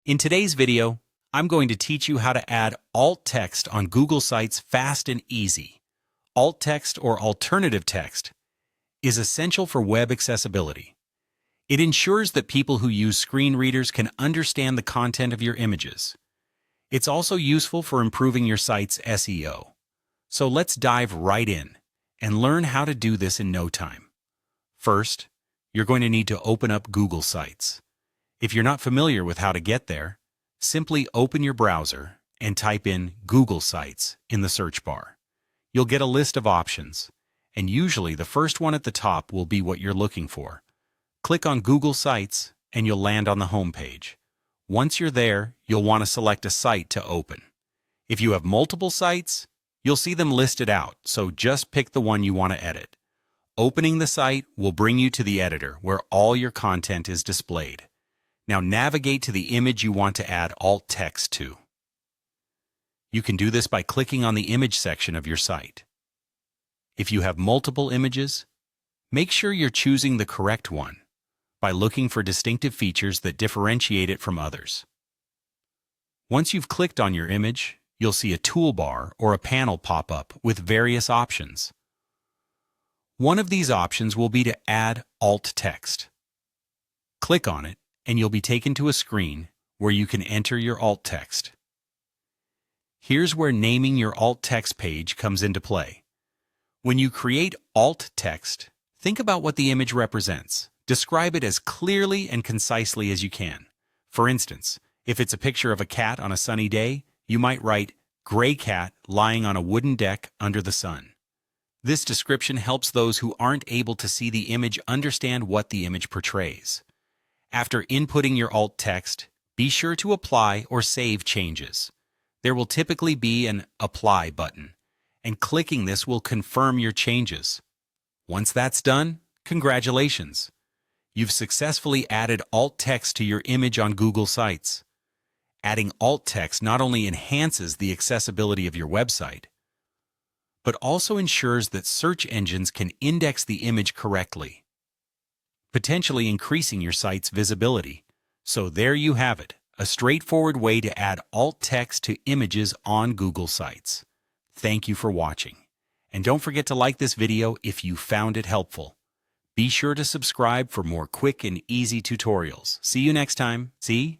In today's video, I'm going to teach you how to add alt text on Google Sites fast and easy. Alt text or alternative text is essential for web accessibility. It ensures that people who use screen readers can understand the content of your images. It's also useful for improving your site's SEO. So let's dive right in and learn how to do this in no time. First, you're going to need to open up Google Sites. If you're not familiar with how to get there, simply open your browser and type in Google Sites in the search bar. You'll get a list of options, and usually the first one at the top will be what you're looking for. Click on Google Sites and you'll land on the home page. Once you're there, you'll want to select a site to open. If you have multiple sites, you'll see them listed out, so just pick the one you want to edit. Opening the site will bring you to the editor where all your content is displayed. Now navigate to the image you want to add alt text to. You can do this by clicking on the image section of your site. If you have multiple images, make sure you're choosing the correct one by looking for distinctive features that differentiate it from others. Once you've clicked on your image, you'll see a toolbar or a panel pop up with various options. One of these options will be to add alt text. Click on it, and you'll be taken to a screen where you can enter your alt text. Here's where naming your alt text page comes into play. When you create alt text, think about what the image represents. Describe it as clearly and concisely as you can. For instance, if it's a picture of a cat on a sunny day, you might write, "Gray cat lying on a wooden deck under the sun." This description helps those who aren't able to see the image understand what the image portrays. After inputting your alt text, be sure to apply or save changes. There will typically be an Apply button, and clicking this will confirm your changes. Once that's done, congratulations! You've successfully added alt text to your image on Google Sites. Adding alt text not only enhances the accessibility of your website, but also ensures that search engines can index the image correctly, potentially increasing your site's visibility. So there you have it, a straightforward way to add alt text to images on Google Sites. Thank you for watching. And don't forget to like this video if you found it helpful. Be sure to subscribe for more quick and easy tutorials. See you next time. See?